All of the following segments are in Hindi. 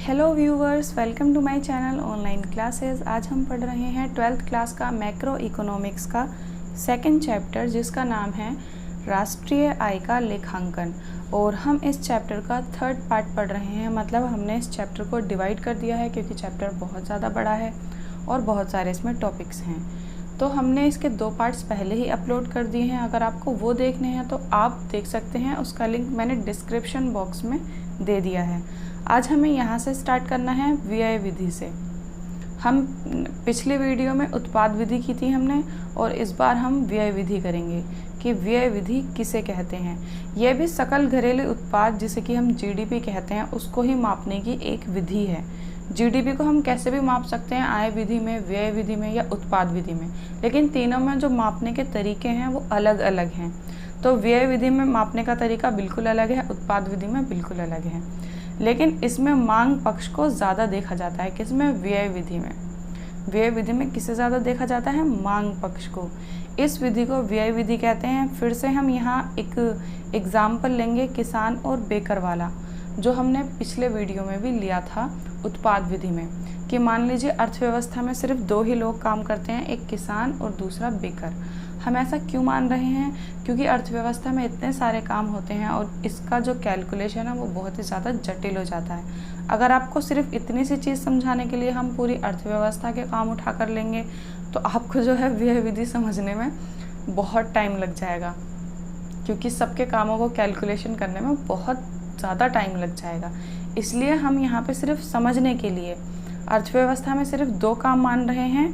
Hello viewers, welcome to my channel online classes. आज हम पढ़ रहे हैं 12th क्लास का मैक्रो इकोनॉमिक्स का सेकंड चैप्टर, जिसका नाम है राष्ट्रीय आय का लेखांकन। और हम इस चैप्टर का थर्ड पार्ट पढ़ रहे हैं। मतलब हमने इस चैप्टर को डिवाइड कर दिया है क्योंकि चैप्टर बहुत ज़्यादा बड़ा है और बहुत सारे इसमें टॉपिक्स हैं। तो हमने इसके 2 पार्ट्स पहले ही अपलोड कर दिए हैं। अगर आपको वो देखने हैं तो आप देख सकते हैं, उसका लिंक मैंने डिस्क्रिप्शन बॉक्स में दे दिया है। आज हमें यहाँ से स्टार्ट करना है व्यय विधि से। हम पिछले वीडियो में उत्पाद विधि की थी हमने, और इस बार हम व्यय विधि करेंगे कि व्यय विधि किसे कहते हैं। यह भी सकल घरेलू उत्पाद, जिसे कि हम जीडीपी कहते हैं, उसको ही मापने की एक विधि है। जीडीपी को हम कैसे भी माप सकते हैं, आय विधि में, व्यय विधि में या उत्पाद विधि में, लेकिन तीनों में जो मापने के तरीके हैं वो अलग अलग हैं। तो व्यय विधि में मापने का तरीका बिल्कुल अलग है, उत्पाद विधि में बिल्कुल अलग है। लेकिन इसमें मांग पक्ष को ज़्यादा देखा जाता है। किसमें? व्यय विधि में। व्यय विधि में किसे ज़्यादा देखा जाता है? मांग पक्ष को। इस विधि को व्यय विधि कहते हैं। फिर से हम यहाँ एक एग्जाम्पल लेंगे किसान और बेकर वाला, जो हमने पिछले वीडियो में भी लिया था उत्पाद विधि में, कि मान लीजिए अर्थव्यवस्था में सिर्फ 2 ही लोग काम करते हैं, एक किसान और दूसरा बेकर। हम ऐसा क्यों मान रहे हैं? क्योंकि अर्थव्यवस्था में इतने सारे काम होते हैं और इसका जो कैलकुलेशन है वो बहुत ही ज़्यादा जटिल हो जाता है। अगर आपको सिर्फ इतनी सी चीज़ समझाने के लिए हम पूरी अर्थव्यवस्था के काम उठा कर लेंगे तो आपको जो है व्यय विधि समझने में बहुत टाइम लग जाएगा, क्योंकि सबके कामों को कैलकुलेशन करने में बहुत ज़्यादा टाइम लग जाएगा। इसलिए हम यहाँ पे सिर्फ समझने के लिए अर्थव्यवस्था में सिर्फ 2 काम मान रहे हैं।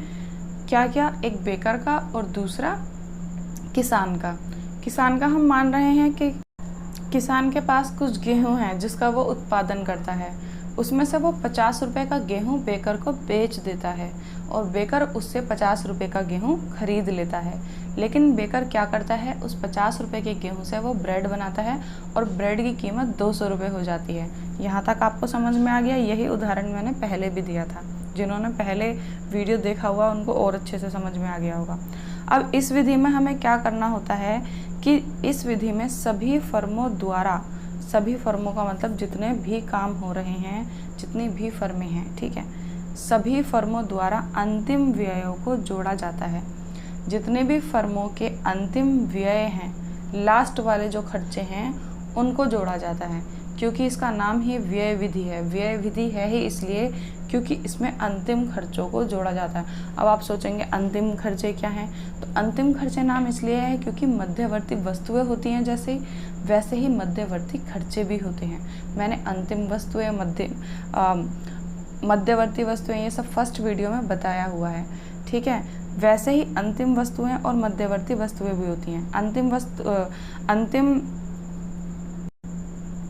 क्या क्या? एक बेकर का और दूसरा किसान का। किसान का हम मान रहे हैं कि किसान के पास कुछ गेहूं है जिसका वो उत्पादन करता है, उसमें से वो 50 रुपये का गेहूं बेकर को बेच देता है और बेकर उससे 50 रुपये का गेहूं खरीद लेता है। लेकिन बेकर क्या करता है, उस 50 रुपये के गेहूं से वो ब्रेड बनाता है और ब्रेड की कीमत 200 रुपये हो जाती है। यहाँ तक आपको समझ में आ गया? यही उदाहरण मैंने पहले भी दिया था। जिन्होंने पहले वीडियो देखा हुआ उनको और अच्छे से समझ में आ गया होगा। अब इस विधि में हमें क्या करना होता है कि इस विधि में सभी फर्मों द्वारा, सभी फर्मों का मतलब जितने भी काम हो रहे हैं, जितनी भी फर्में हैं, ठीक है, सभी फर्मों द्वारा अंतिम व्ययों को जोड़ा जाता है। जितने भी फर्मों के अंतिम व्यय हैं, लास्ट वाले जो खर्चे हैं, उनको जोड़ा जाता है, क्योंकि इसका नाम ही व्यय विधि है। व्यय विधि है ही इसलिए क्योंकि इसमें अंतिम खर्चों को जोड़ा जाता है। अब आप सोचेंगे अंतिम खर्चे क्या हैं? तो अंतिम खर्चे नाम इसलिए है क्योंकि मध्यवर्ती वस्तुएं होती हैं जैसे, वैसे ही मध्यवर्ती खर्चे भी होते हैं। मैंने अंतिम वस्तुएं, मध्यवर्ती वस्तुएं, ये सब फर्स्ट वीडियो में बताया हुआ है, ठीक है। वैसे ही अंतिम वस्तुएं और मध्यवर्ती वस्तुएं भी होती हैं।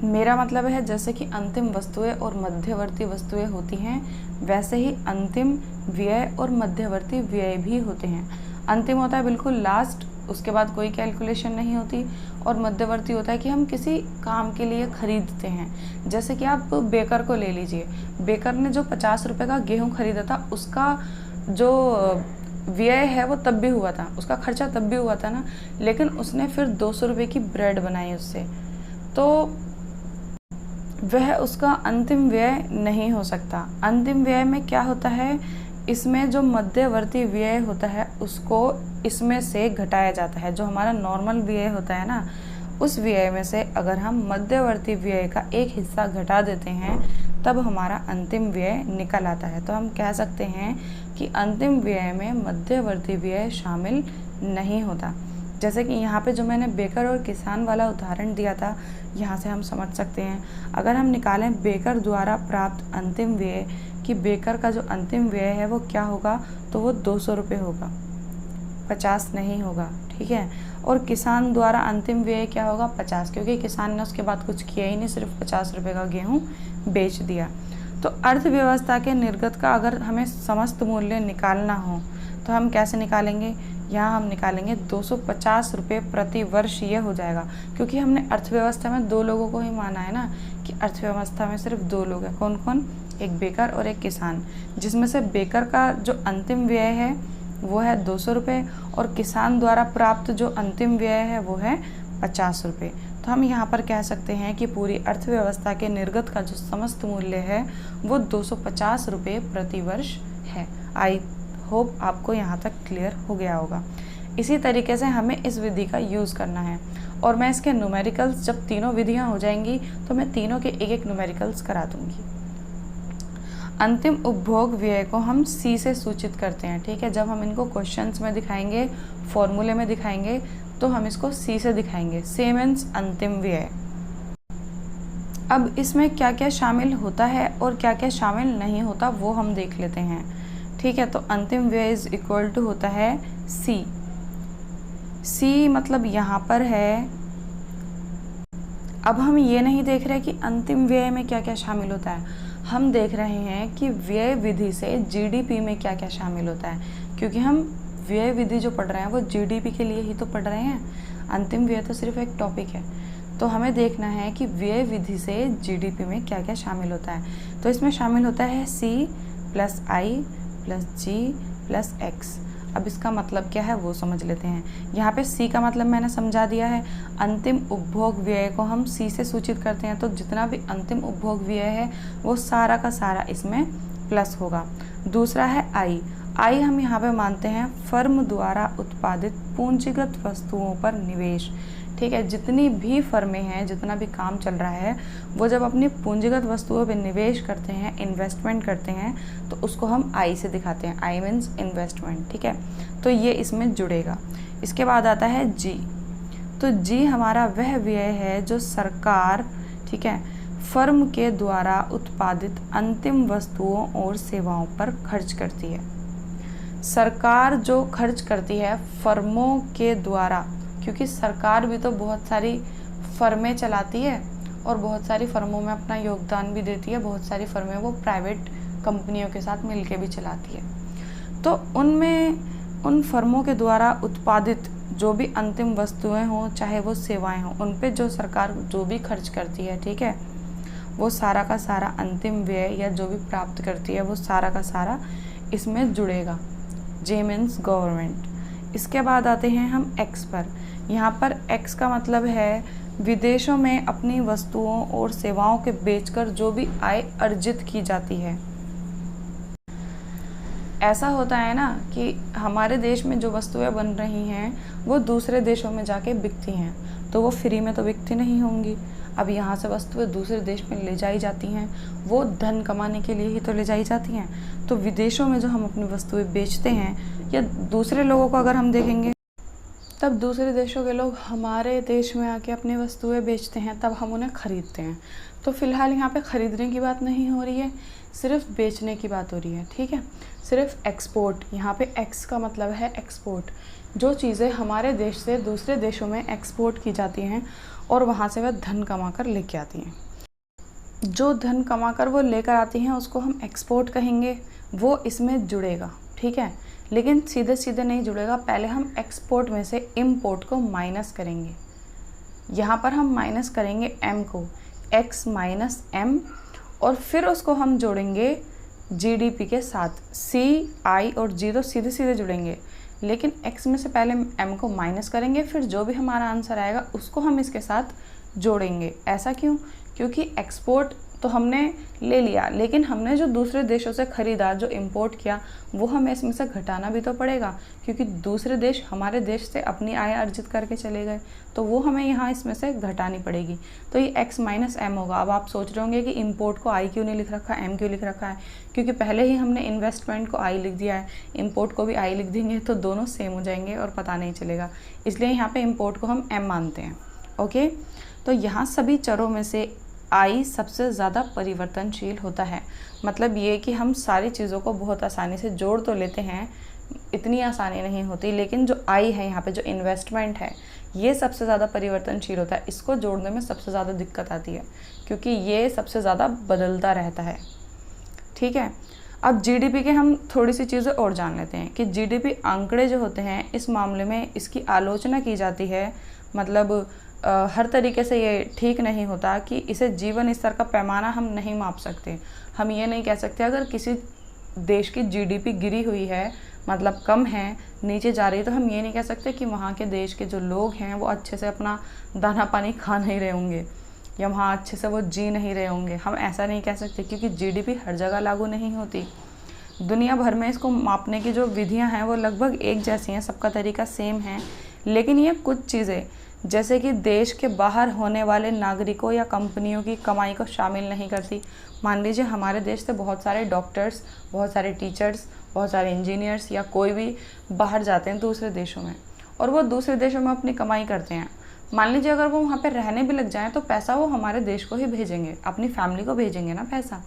मेरा मतलब है जैसे कि अंतिम वस्तुएं और मध्यवर्ती वस्तुएं होती हैं, वैसे ही अंतिम व्यय और मध्यवर्ती व्यय भी होते हैं। अंतिम होता है बिल्कुल लास्ट, उसके बाद कोई कैलकुलेशन नहीं होती, और मध्यवर्ती होता है कि हम किसी काम के लिए खरीदते हैं। जैसे कि आप बेकर को ले लीजिए। बेकर ने जो 50 रुपये का गेहूँ खरीदा था, उसका जो व्यय है वो तब भी हुआ था, उसका खर्चा तब भी हुआ था ना, लेकिन उसने फिर 200 रुपये की ब्रेड बनाई उससे, तो वह उसका अंतिम व्यय नहीं हो सकता। अंतिम व्यय में क्या होता है, इसमें जो मध्यवर्ती व्यय होता है उसको इसमें से घटाया जाता है। जो हमारा नॉर्मल व्यय होता है ना, उस व्यय में से अगर हम मध्यवर्ती व्यय का एक हिस्सा घटा देते हैं तब हमारा अंतिम व्यय निकल आता है। तो हम कह सकते हैं कि अंतिम व्यय में मध्यवर्ती व्यय शामिल नहीं होता। जैसे कि यहाँ पे जो मैंने बेकर और किसान वाला उदाहरण दिया था, यहाँ से हम समझ सकते हैं। अगर हम निकालें बेकर द्वारा प्राप्त अंतिम व्यय, कि बेकर का जो अंतिम व्यय है वो क्या होगा, तो वो 200 रुपये होगा, 50 नहीं होगा, ठीक है। और किसान द्वारा अंतिम व्यय क्या होगा? 50, क्योंकि किसान ने उसके बाद कुछ किया ही नहीं, सिर्फ 50 रुपये का गेहूँ बेच दिया। तो अर्थव्यवस्था के निर्गत का अगर हमें समस्त मूल्य निकालना हो तो हम कैसे निकालेंगे? यहाँ हम निकालेंगे 250 रुपये प्रति वर्ष, ये हो जाएगा, क्योंकि हमने अर्थव्यवस्था में 2 लोगों को ही माना है ना, कि अर्थव्यवस्था में सिर्फ 2 लोग हैं। कौन कौन? एक बेकर और एक किसान, जिसमें से बेकर का जो अंतिम व्यय है वो है 200 रुपये और किसान द्वारा प्राप्त जो अंतिम व्यय है वो है 50 रुपये। तो हम यहाँ पर कह सकते हैं कि पूरी अर्थव्यवस्था के निर्गत का जो समस्त मूल्य है वो 250 रुपये प्रति वर्ष है। आई होप आपको यहाँ तक क्लियर हो गया होगा। इसी तरीके से हमें इस विधि का यूज़ करना है और मैं इसके न्यूमेरिकल्स, जब तीनों विधियाँ हो जाएंगी तो मैं तीनों के एक एक न्यूमेरिकल्स करा दूँगी। अंतिम उपभोग व्यय को हम सी से सूचित करते हैं, ठीक है। जब हम इनको क्वेश्चंस में दिखाएंगे, फॉर्मूले में दिखाएंगे, तो हम इसको सी से दिखाएंगे। सी मीन्स अंतिम व्यय। अब इसमें क्या क्या शामिल होता है और क्या क्या शामिल नहीं होता वो हम देख लेते हैं, ठीक है। तो अंतिम व्यय इज इक्वल टू होता है सी। सी मतलब यहाँ पर है, अब हम ये नहीं देख रहे कि अंतिम व्यय में क्या क्या शामिल होता है, हम देख रहे हैं कि व्यय विधि से जीडीपी में क्या क्या शामिल होता है, क्योंकि हम व्यय विधि जो पढ़ रहे हैं वो जीडीपी के लिए ही तो पढ़ रहे हैं। अंतिम व्यय तो सिर्फ एक टॉपिक है, तो हमें देखना है कि व्यय विधि से जीडीपी में क्या क्या शामिल होता है। तो इसमें शामिल होता है सी प्लस आई प्लस जी प्लस एक्स। अब इसका मतलब क्या है वो समझ लेते हैं। यहाँ पे सी का मतलब मैंने समझा दिया है। अंतिम उपभोग व्यय को हम सी से सूचित करते हैं, तो जितना भी अंतिम उपभोग व्यय है वो सारा का सारा इसमें प्लस होगा। दूसरा है आई। आई हम यहाँ पे मानते हैं फर्म द्वारा उत्पादित पूंजीगत वस्तुओं पर निवेश, ठीक है। जितनी भी फर्में हैं, जितना भी काम चल रहा है, वो जब अपनी पूंजीगत वस्तुओं पर निवेश करते हैं, इन्वेस्टमेंट करते हैं, तो उसको हम आई से दिखाते हैं। आई मीन्स इन्वेस्टमेंट, ठीक है। तो ये इसमें जुड़ेगा। इसके बाद आता है जी। तो जी हमारा वह व्यय है जो सरकार, ठीक है, फर्म के द्वारा उत्पादित अंतिम वस्तुओं और सेवाओं पर खर्च करती है। सरकार जो खर्च करती है फर्मों के द्वारा, क्योंकि सरकार भी तो बहुत सारी फर्में चलाती है और बहुत सारी फर्मों में अपना योगदान भी देती है। बहुत सारी फर्में वो प्राइवेट कंपनियों के साथ मिलके भी चलाती है। तो उनमें उन फर्मों के द्वारा उत्पादित जो भी अंतिम वस्तुएं हों, चाहे वो सेवाएं हों, उन पे जो सरकार जो भी खर्च करती है, ठीक है, वो सारा का सारा अंतिम व्यय या जो भी प्राप्त करती है वो सारा का सारा इसमें जुड़ेगा। जे मीन्स गवर्नमेंट। इसके बाद आते हैं हम एक्स पर। यहाँ पर एक्स का मतलब है विदेशों में अपनी वस्तुओं और सेवाओं के बेचकर जो भी आय अर्जित की जाती है। ऐसा होता है ना कि हमारे देश में जो वस्तुएं बन रही हैं वो दूसरे देशों में जाके बिकती हैं, तो वो फ्री में तो बिकती नहीं होंगी। अब यहाँ से वस्तुएं दूसरे देश में ले जाई जाती हैं, वो धन कमाने के लिए ही तो ले जाई जाती हैं। तो विदेशों में जो हम अपनी वस्तुएं बेचते हैं, या दूसरे लोगों को अगर हम देखेंगे, तब दूसरे देशों के लोग हमारे देश में आके अपनी वस्तुएं बेचते हैं, तब हम उन्हें खरीदते हैं। तो फिलहाल यहाँ पे ख़रीदने की बात नहीं हो रही है, सिर्फ बेचने की बात हो रही है, ठीक है। सिर्फ एक्सपोर्ट, यहाँ पे एक्स का मतलब है एक्सपोर्ट। जो चीज़ें हमारे देश से दूसरे देशों में एक्सपोर्ट की जाती हैं और वहाँ से वह धन कमा कर लेके आती हैं। जो धन कमा कर वो लेकर आती हैं उसको हम एक्सपोर्ट कहेंगे, वो इसमें जुड़ेगा, ठीक है। लेकिन सीधे सीधे नहीं जुड़ेगा, पहले हम एक्सपोर्ट में से इम्पोर्ट को माइनस करेंगे। यहाँ पर हम माइनस करेंगे एम को, एक्स माइनस एम, और फिर उसको हम जोड़ेंगे जीडीपी के साथ। सी, आई और जी तो सीधे सीधे जुड़ेंगे, लेकिन एक्स में से पहले एम को माइनस करेंगे, फिर जो भी हमारा आंसर आएगा उसको हम इसके साथ जोड़ेंगे। ऐसा क्यों? क्योंकि एक्सपोर्ट तो हमने ले लिया, लेकिन हमने जो दूसरे देशों से ख़रीदा, जो इंपोर्ट किया, वो हमें इसमें से घटाना भी तो पड़ेगा, क्योंकि दूसरे देश हमारे देश से अपनी आय अर्जित करके चले गए, तो वो हमें यहाँ इसमें से घटानी पड़ेगी। तो ये x माइनस एम होगा। अब आप सोच रहे होंगे कि इंपोर्ट को आई क्यों नहीं लिख रखा है, एम क्यों लिख रखा है? क्योंकि पहले ही हमने इन्वेस्टमेंट को आई लिख दिया है, इंपोर्ट को भी आई लिख देंगे तो दोनों सेम हो जाएंगे और पता नहीं चलेगा, इसलिए यहाँ पे इंपोर्ट को हम एम मानते हैं। ओके, तो यहाँ सभी चरों में से आई सबसे ज़्यादा परिवर्तनशील होता है। मतलब ये कि हम सारी चीज़ों को बहुत आसानी से जोड़ तो लेते हैं, इतनी आसानी नहीं होती, लेकिन जो आई है यहाँ पे, जो इन्वेस्टमेंट है, ये सबसे ज़्यादा परिवर्तनशील होता है। इसको जोड़ने में सबसे ज़्यादा दिक्कत आती है, क्योंकि ये सबसे ज़्यादा बदलता रहता है। ठीक है, अब जीडीपी के हम थोड़ी सी चीज़ें और जान लेते हैं कि जीडीपी आंकड़े जो होते हैं, इस मामले में इसकी आलोचना की जाती है। मतलब हर तरीके से ये ठीक नहीं होता कि इसे जीवन स्तर का पैमाना हम नहीं माप सकते। हम ये नहीं कह सकते अगर किसी देश की जीडीपी गिरी हुई है मतलब कम है, नीचे जा रही है, तो हम ये नहीं कह सकते कि वहाँ के देश के जो लोग हैं वो अच्छे से अपना दाना पानी खा नहीं रहे होंगे या वहाँ अच्छे से वो जी नहीं रहे होंगे। हम ऐसा नहीं कह सकते, क्योंकि जीडीपी हर जगह लागू नहीं होती। दुनिया भर में इसको मापने की जो विधियाँ हैं वो लगभग एक जैसी हैं, सबका तरीका सेम है। लेकिन ये कुछ चीज़ें जैसे कि देश के बाहर होने वाले नागरिकों या कंपनियों की कमाई को शामिल नहीं करती। मान लीजिए हमारे देश से बहुत सारे डॉक्टर्स, बहुत सारे टीचर्स, बहुत सारे इंजीनियर्स या कोई भी बाहर जाते हैं दूसरे देशों में, और वो दूसरे देशों में अपनी कमाई करते हैं। मान लीजिए अगर वो वहाँ पे रहने भी लग जाएं तो पैसा वो हमारे देश को ही भेजेंगे, अपनी फैमिली को भेजेंगे ना पैसा,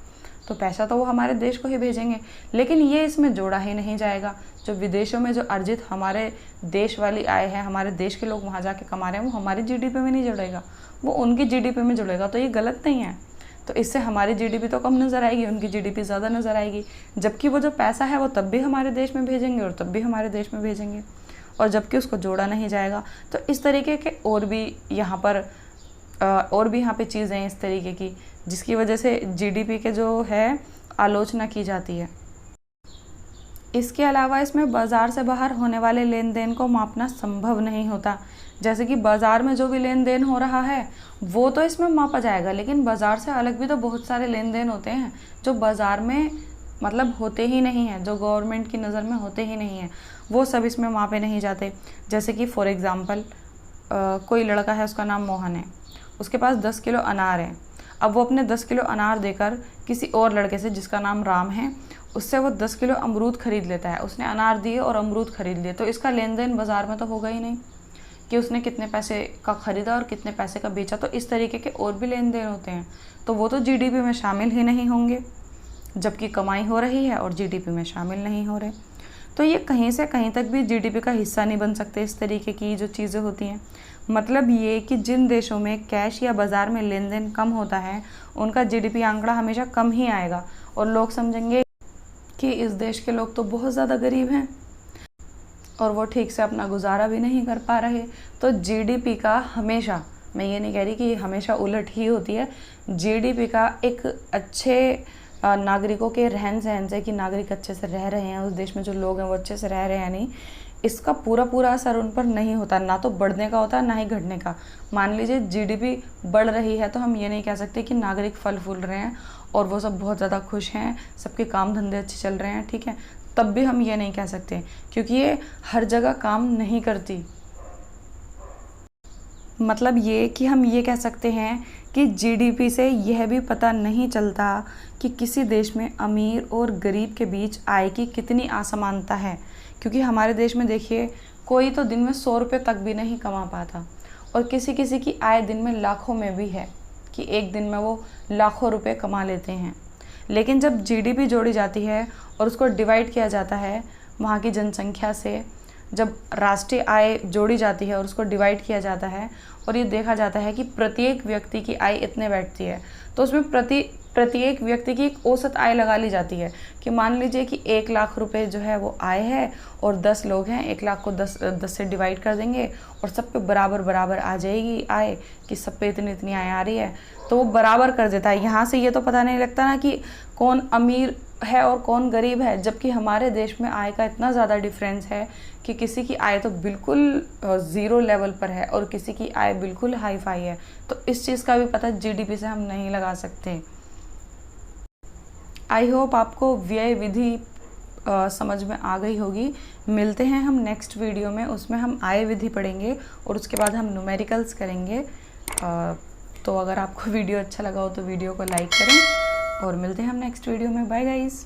तो पैसा तो वो हमारे देश को ही भेजेंगे। लेकिन ये इसमें जोड़ा ही नहीं जाएगा। जो विदेशों में जो अर्जित हमारे देश वाली आय है, हमारे देश के लोग वहाँ जाके कमा रहे हैं, वो हमारी जीडीपी में नहीं जुड़ेगा, वो उनकी जीडीपी में जुड़ेगा। तो ये गलत नहीं है। तो इससे हमारी जीडीपी तो कम नज़र आएगी, उनकी जीडीपी ज़्यादा नज़र आएगी। जबकि वो जो पैसा है वो तब भी हमारे देश में भेजेंगे और तब भी हमारे देश में भेजेंगे, और जबकि उसको जोड़ा नहीं जाएगा। तो इस तरीके के और भी यहाँ पे चीज़ें हैं इस तरीके की, जिसकी वजह से जीडीपी के जो है आलोचना की जाती है। इसके अलावा इसमें बाज़ार से बाहर होने वाले लेन देन को मापना संभव नहीं होता। जैसे कि बाज़ार में जो भी लेन देन हो रहा है वो तो इसमें मापा जाएगा, लेकिन बाज़ार से अलग भी तो बहुत सारे लेन देन होते हैं जो बाज़ार में मतलब होते ही नहीं हैं, जो गवर्नमेंट की नज़र में होते ही नहीं हैं, वो सब इसमें मापे नहीं जाते। जैसे कि फॉर एग्ज़ाम्पल कोई लड़का है, उसका नाम मोहन है, उसके पास 10 किलो अनार है। अब वो अपने 10 किलो अनार देकर किसी और लड़के से जिसका नाम राम है, उससे वो 10 किलो अमरूद खरीद लेता है। उसने अनार दिए और अमरूद खरीद लिए, तो इसका लेन देन बाज़ार में तो होगा ही नहीं कि उसने कितने पैसे का ख़रीदा और कितने पैसे का बेचा। तो इस तरीके के और भी लेन देन होते हैं, तो वो तो जीडीपी में शामिल ही नहीं होंगे, जबकि कमाई हो रही है और जीडीपी में शामिल नहीं हो रहे। तो ये कहीं से कहीं तक भी जीडीपी का हिस्सा नहीं बन सकते इस तरीके की जो चीज़ें होती हैं। मतलब ये कि जिन देशों में कैश या बाज़ार में लेन देन कम होता है उनका जीडीपी आंकड़ा हमेशा कम ही आएगा, और लोग समझेंगे कि इस देश के लोग तो बहुत ज़्यादा गरीब हैं और वो ठीक से अपना गुजारा भी नहीं कर पा रहे। तो जीडीपी का हमेशा, मैं ये नहीं कह रही कि हमेशा उलट ही होती है, जीडीपी का एक अच्छे नागरिकों के रहन सहन से, कि नागरिक अच्छे से रह रहे हैं उस देश में, जो लोग हैं वो अच्छे से रह रहे हैं नहीं, इसका पूरा असर उन पर नहीं होता। ना तो बढ़ने का होता है ना ही घटने का। मान लीजिए जीडीपी बढ़ रही है तो हम ये नहीं कह सकते कि नागरिक फल फूल रहे हैं और वो सब बहुत ज़्यादा खुश हैं, सबके काम धंधे अच्छे चल रहे हैं, ठीक है, तब भी हम ये नहीं कह सकते, क्योंकि ये हर जगह काम नहीं करती। मतलब ये कि हम ये कह सकते हैं कि जीडीपी से यह भी पता नहीं चलता कि किसी देश में अमीर और गरीब के बीच आय की कितनी असमानता है। क्योंकि हमारे देश में देखिए, कोई तो दिन में 100 रुपये तक भी नहीं कमा पाता, और किसी किसी की आय दिन में लाखों में भी है, कि एक दिन में वो लाखों रुपए कमा लेते हैं। लेकिन जब जीडीपी जोड़ी जाती है और उसको डिवाइड किया जाता है वहाँ की जनसंख्या से, जब राष्ट्रीय आय जोड़ी जाती है और उसको डिवाइड किया जाता है और ये देखा जाता है कि प्रत्येक व्यक्ति की आय इतने बैठती है, तो उसमें प्रत्येक व्यक्ति की एक औसत आय लगा ली जाती है कि मान लीजिए कि 1 लाख रुपए जो है वो आय है और 10 लोग हैं, 1 लाख को 10 से डिवाइड कर देंगे और सब पे बराबर आ जाएगी आय, कि सब पे इतनी आय आ रही है, तो वो बराबर कर देता है। यहाँ से ये तो पता नहीं लगता ना कि कौन अमीर है और कौन गरीब है, जबकि हमारे देश में आय का इतना ज़्यादा डिफरेंस है कि किसी की आय तो बिल्कुल 0 लेवल पर है और किसी की आय बिल्कुल हाई फाई है। तो इस चीज़ का भी पता जीडीपी से हम नहीं लगा सकते। आई होप आपको व्यय विधि समझ में आ गई होगी। मिलते हैं हम नेक्स्ट वीडियो में, उसमें हम आय विधि पढ़ेंगे और उसके बाद हम न्यूमेरिकल्स करेंगे। तो अगर आपको वीडियो अच्छा लगा हो तो वीडियो को लाइक करें और मिलते हैं हम नेक्स्ट वीडियो में। Bye guys.